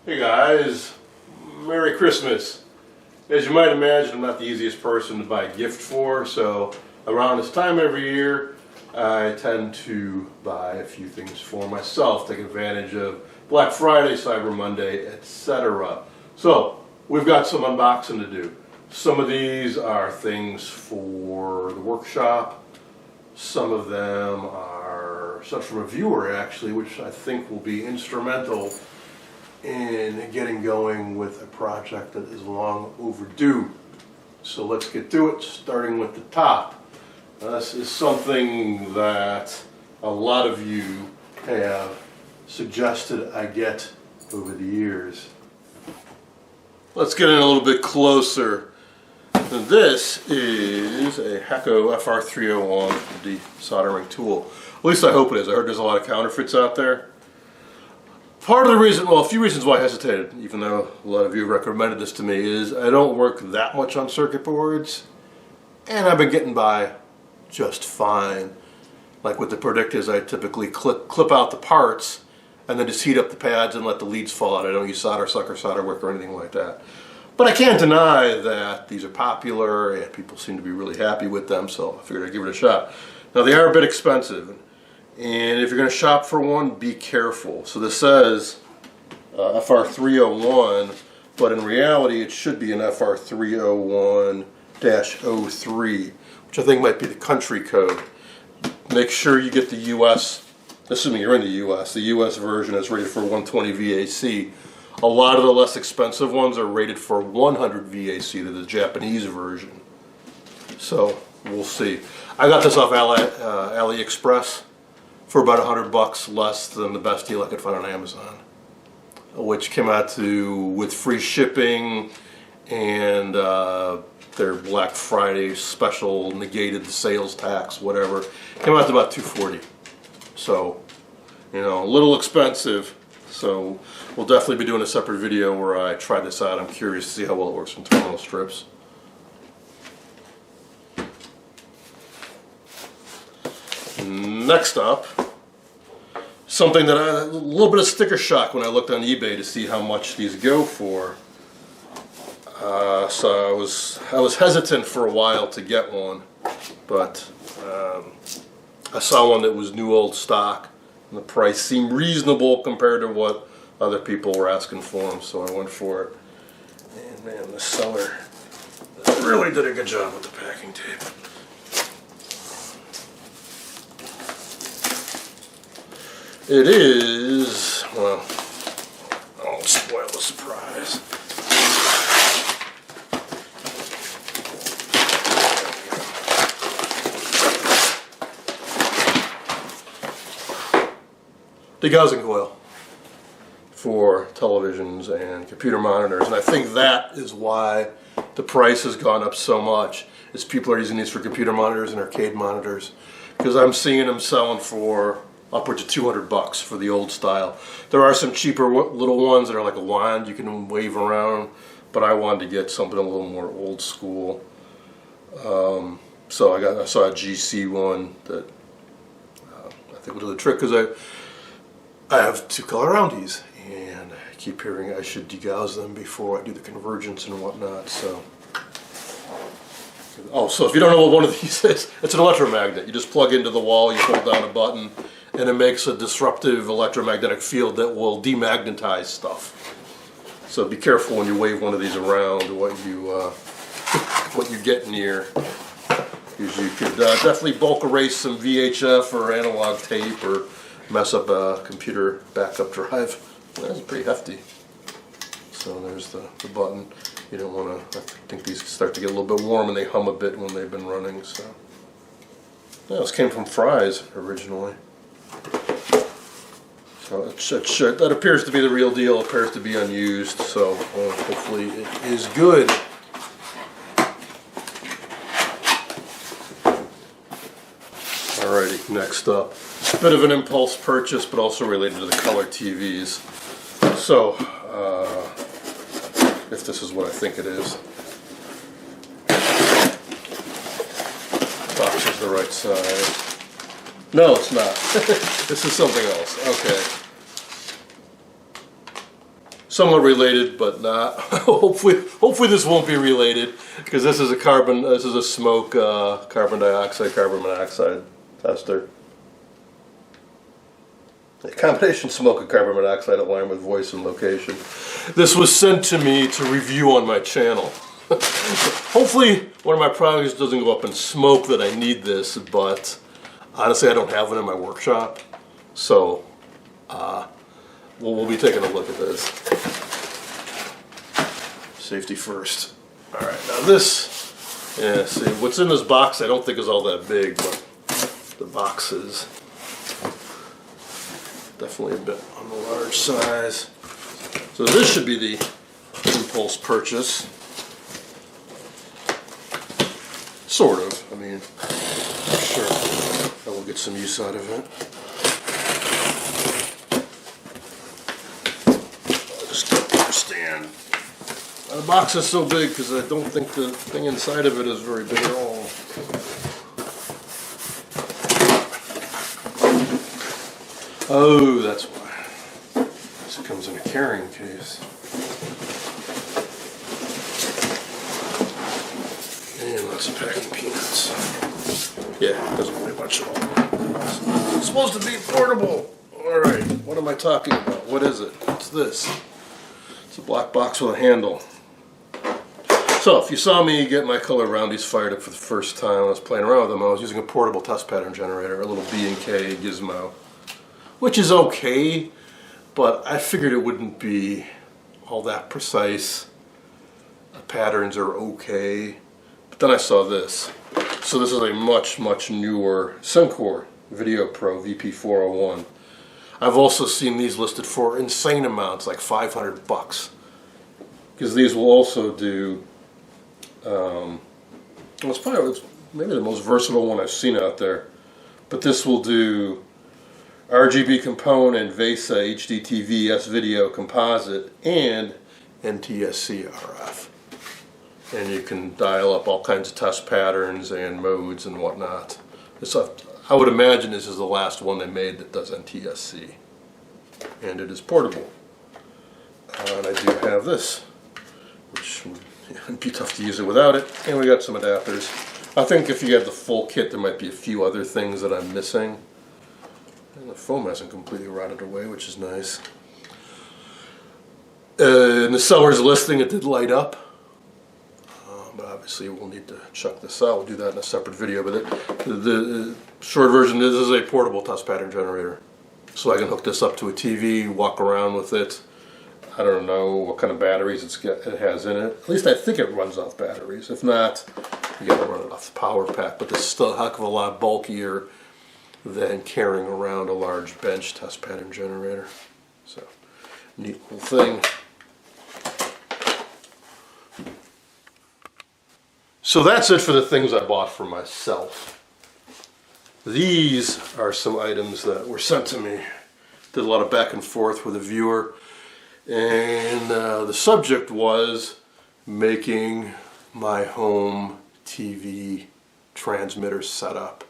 Hey guys, Merry Christmas. As you might imagine, I'm not the easiest person to buy a gift for, so around this time every year I tend to buy a few things for myself, take advantage of Black Friday, Cyber Monday, etc. So we've got some unboxing to do. Some of these are things for the workshop, some of them are stuff from a viewer actually, which I think will be instrumental in getting going with a project that is long overdue. So let's get to it, starting with the top. This is something that a lot of you have suggested I get over the years. Let's get in a little bit closer. This is a Hakko FR301 desoldering tool. At least I hope it is. I heard there's a lot of counterfeits out there. Part of the reason, well, a few reasons why I hesitated, even though a lot of you recommended this to me, is I don't work that much on circuit boards, and I've been getting by just fine. Like with the predictors, I typically clip out the parts and then just heat up the pads and let the leads fall out. I don't use solder sucker, solder wick, or anything like that. But I can't deny that these are popular and people seem to be really happy with them, so I figured I'd give it a shot. Now they are a bit expensive, and if you're going to shop for one, be careful. So this says FR301, but in reality it should be an FR301-03, which I think might be the country code. Make sure you get the US, assuming you're in the US version is rated for 120 VAC. A lot of the less expensive ones are rated for 100 VAC, to the Japanese version. So we'll see. I got this off AliExpress for about $100 less than the best deal I could find on Amazon, which came out to, with free shipping and their Black Friday special negated the sales tax, whatever, came out to about $240. So, you know, a little expensive. So we'll definitely be doing a separate video where I try this out. I'm curious to see how well it works from terminal strips. Next up, something that a little bit of sticker shock when I looked on eBay to see how much these go for. So I was hesitant for a while to get one, but I saw one that was new old stock, and the price seemed reasonable compared to what other people were asking for them, so I went for it. And man, the seller really did a good job with the packing tape. It is, well, I won't spoil the surprise. Degaussing coil for televisions and computer monitors, and I think that is why the price has gone up so much, is people are using these for computer monitors and arcade monitors, because I'm seeing them selling for upwards of $200 for the old style. There are some cheaper little ones that are like a wand you can wave around, but I wanted to get something a little more old school. So I saw a GC one that I think will do the trick, because I have two color roundies and I keep hearing I should degauss them before I do the convergence and whatnot. So, so if you don't know what one of these is, it's an electromagnet. You just plug into the wall, you hold down a button, and it makes a disruptive electromagnetic field that will demagnetize stuff. So be careful when you wave one of these around what you get near, because you could definitely bulk erase some VHF or analog tape or mess up a computer backup drive. That's pretty hefty. So there's the button. You don't want to, I think these start to get a little bit warm and they hum a bit when they've been running. So yeah, this came from Fry's originally. So that appears to be the real deal, appears to be unused, so hopefully it is good. Alrighty, next up. A bit of an impulse purchase, but also related to the color TVs. So, if this is what I think it is. Box is the right size. No, it's not. This is something else. Okay. somewhat related, but not. hopefully this won't be related, because this is a smoke carbon dioxide, carbon monoxide tester. A combination smoke and carbon monoxide aligned with voice and location. This was sent to me to review on my channel. Hopefully one of my products doesn't go up in smoke that I need this, but honestly I don't have it in my workshop. So we'll be taking a look at this. Safety first. Alright, now this, yeah, see, what's in this box I don't think is all that big, but the box is definitely a bit on the large size. So this should be the impulse purchase. Sort of. I mean, I'm sure I will get some use out of it. I'll just understand. The box is so big because I don't think the thing inside of it is very big at all. Oh, that's why. This comes in a carrying case. And lots of packing peanuts. Yeah, doesn't weigh much at all. It's supposed to be portable. Alright, what am I talking about? What is it? What's this? It's a black box with a handle. So, if you saw me get my color roundies fired up for the first time, I was playing around with them. I was using a portable test pattern generator, a little B&K gizmo, which is okay, but I figured it wouldn't be all that precise. The patterns are okay, but then I saw this. So this is a much newer Suncor Video Pro VP401. I've also seen these listed for insane amounts, like $500, because these will also do. It's maybe the most versatile one I've seen out there, but this will do RGB component, VESA, HDTV, S-Video, composite, and NTSC RF. And you can dial up all kinds of test patterns and modes and whatnot. I would imagine this is the last one they made that does NTSC. And it is portable. And I do have this, which would be tough to use it without it. And we got some adapters. I think if you had the full kit, there might be a few other things that I'm missing. And the foam hasn't completely rotted away, which is nice. In the seller's listing, it did light up. But obviously we'll need to check this out. We'll do that in a separate video. But the short version is this is a portable test pattern generator. So I can hook this up to a TV, walk around with it. I don't know what kind of batteries it has in it. At least I think it runs off batteries. If not, you gotta run it off the power pack. But this is still a heck of a lot bulkier than carrying around a large bench test pattern generator. So, neat little thing. So that's it for the things I bought for myself. These are some items that were sent to me. Did a lot of back and forth with a viewer. And the subject was making my home TV transmitter setup.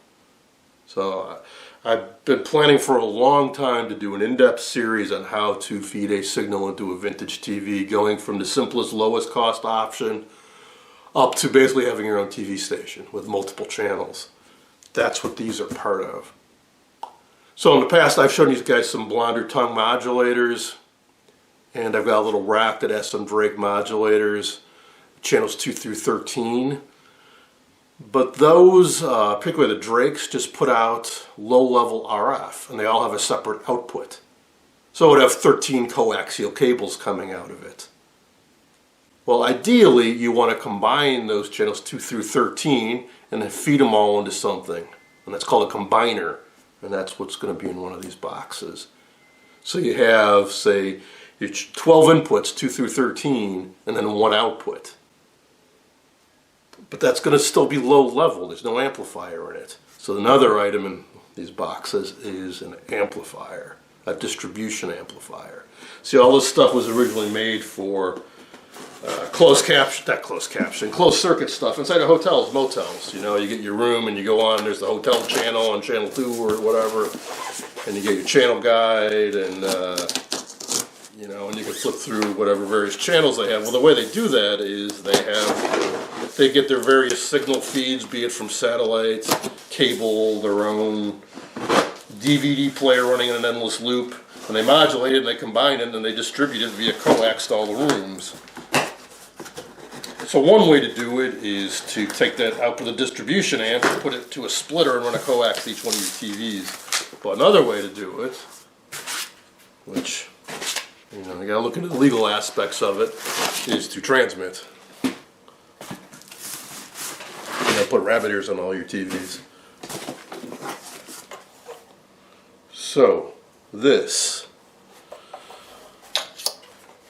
So I've been planning for a long time to do an in-depth series on how to feed a signal into a vintage TV, going from the simplest, lowest cost option up to basically having your own TV station with multiple channels. That's what these are part of. So in the past I've shown you guys some blonder tongue modulators, and I've got a little rack that has some Drake modulators, channels 2 through 13. But those, particularly the Drakes, just put out low-level RF, and they all have a separate output. So it would have 13 coaxial cables coming out of it. Well, ideally, you want to combine those channels 2 through 13 and then feed them all into something. And that's called a combiner, and that's what's going to be in one of these boxes. So you have, say, your 12 inputs, 2 through 13, and then one output. But that's going to still be low level. There's no amplifier in it. So another item in these boxes is an amplifier, a distribution amplifier. See, all this stuff was originally made for closed circuit stuff inside of hotels, motels. You know, you get your room and you go on, there's the hotel channel on channel 2 or whatever, and you get your channel guide, and you know, and you can flip through whatever various channels they have. Well, the way they do that is they get their various signal feeds, be it from satellites, cable, their own DVD player running in an endless loop, and they modulate it and they combine it and they distribute it via coax to all the rooms. So one way to do it is to take that output of the distribution amp, put it to a splitter and run a coax to each one of your TVs. But another way to do it, which, you know, you gotta look into the legal aspects of it, is to transmit. You gotta put rabbit ears on all your TVs. So, this.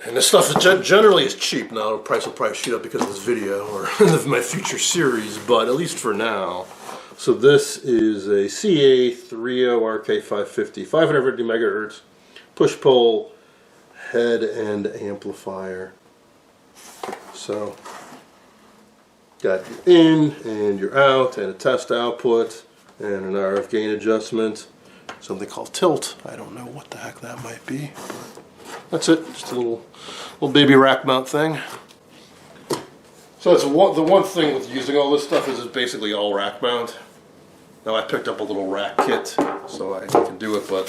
And this stuff generally is cheap. Now the price will probably shoot up because of this video or my future series, but at least for now. So this is a CA30 RK550, 550 megahertz, push-pull head and amplifier. So, got your in and your out and a test output and an RF gain adjustment. Something called tilt. I don't know what the heck that might be. That's it. Just a little baby rack mount thing. So that's the one thing with using all this stuff is it's basically all rack mount. Now I picked up a little rack kit, so I can do it, but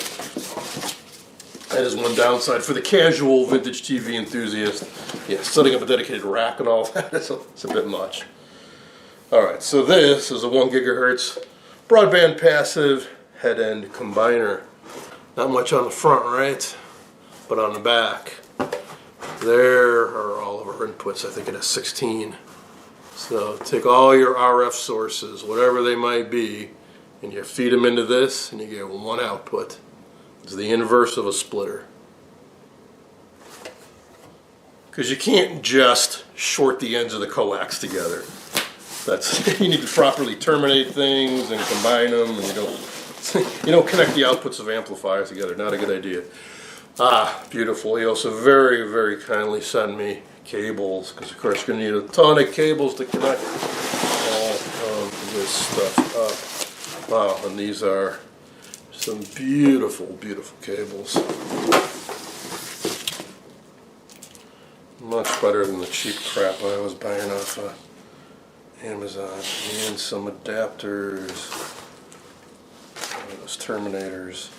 that is one downside for the casual vintage TV enthusiast. Yeah, setting up a dedicated rack and all that, it's a bit much. Alright, so this is a 1 gigahertz broadband passive head-end combiner. Not much on the front, right? But on the back, there are all of our inputs. I think it has 16. So take all your RF sources, whatever they might be, and you feed them into this, and you get one output. It's the inverse of a splitter. Because you can't just short the ends of the coax together. You need to properly terminate things and combine them, and you don't connect the outputs of amplifiers together. Not a good idea. Ah, beautiful. He also very, very kindly sent me cables, because of course you're going to need a ton of cables to connect all of this stuff up. Wow, and these are some beautiful, beautiful cables. Much better than the cheap crap I was buying off Amazon. And some adapters, those terminators.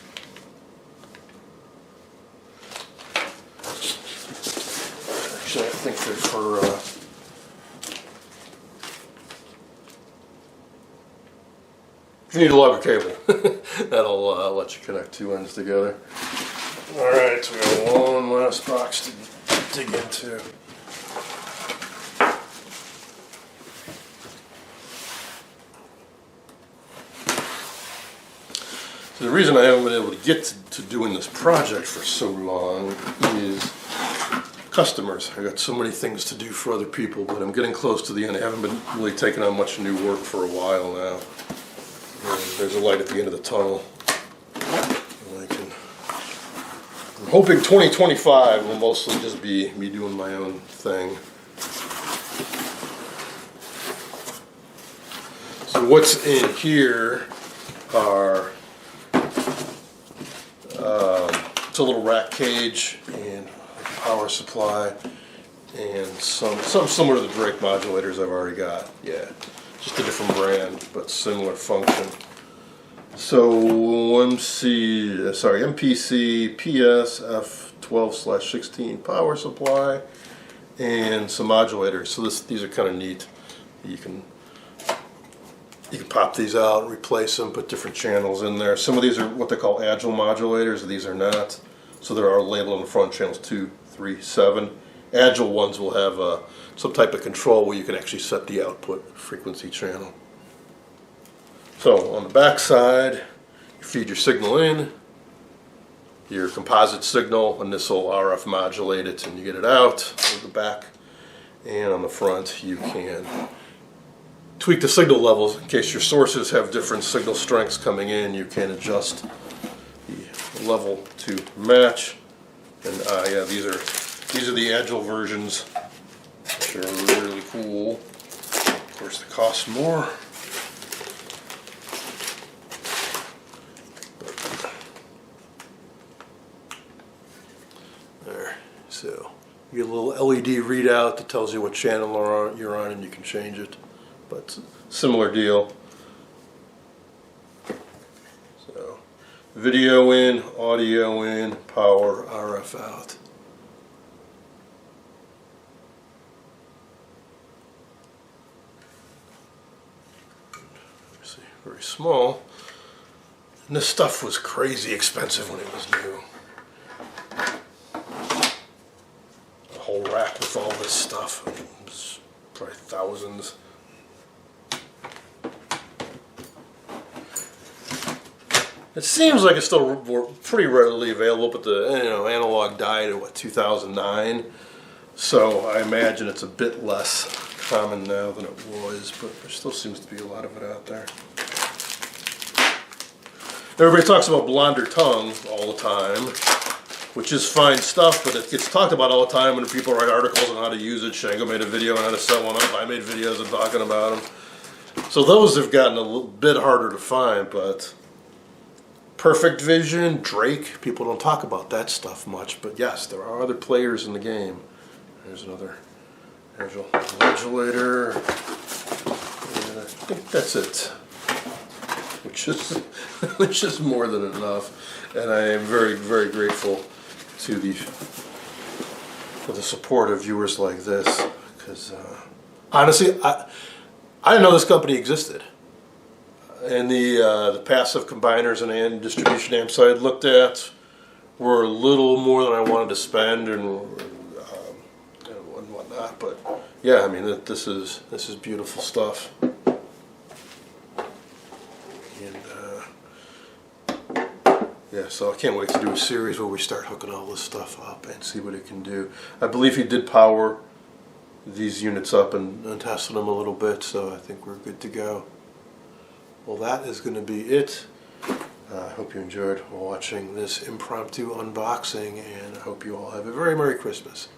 Actually, I think they're for if you need a logger cable, that'll let you connect two ends together. Alright, so we got one last box to dig into. So the reason I haven't been able to get to doing this project for so long is customers. I got so many things to do for other people, but I'm getting close to the end. I haven't been really taking on much new work for a while now. And there's a light at the end of the tunnel. I'm hoping 2025 will mostly just be me doing my own thing. So what's in here are it's a little rack cage and power supply and some similar to the Drake modulators I've already got. Yeah, just a different brand but similar function. So MPC PS F12/16 power supply and some modulators. So these are kind of neat. You can pop these out and replace them, put different channels in there. Some of these are what they call agile modulators, these are not. So there are labeled on the front channels 2, 3, 7. Agile ones will have some type of control where you can actually set the output frequency channel. So on the back side, you feed your signal in, your composite signal, and this will RF modulate it, and you get it out of the back. And on the front, you can tweak the signal levels in case your sources have different signal strengths coming in. You can adjust the level to match. And yeah, these are the agile versions, which are really cool. Of course, they cost more. There. You get a little LED readout that tells you what channel you're on, and you can change it. But similar deal. So video in, audio in, power, RF out. See, very small. And this stuff was crazy expensive when it was new. A whole rack with all this stuff. It was probably thousands. It seems like it's still pretty readily available, but the analog died in 2009, so I imagine it's a bit less common now than it was, but there still seems to be a lot of it out there. Everybody talks about blonder tongue all the time, which is fine stuff, but it gets talked about all the time when people write articles on how to use it. Shango made a video on how to set one up. I made videos of talking about them. So those have gotten a little bit harder to find, but Perfect Vision, Drake, people don't talk about that stuff much, but yes, there are other players in the game. There's another modulator. And I think that's it, which is more than enough, and I am very, very grateful for the support of viewers like this, because honestly, I didn't know this company existed. And the passive combiners and distribution amps I had looked at were a little more than I wanted to spend and whatnot. But yeah, I mean this is beautiful stuff. And yeah, so I can't wait to do a series where we start hooking all this stuff up and see what it can do. I believe he did power these units up and tested them a little bit, so I think we're good to go. Well, that is going to be it. I hope you enjoyed watching this impromptu unboxing, and I hope you all have a very Merry Christmas.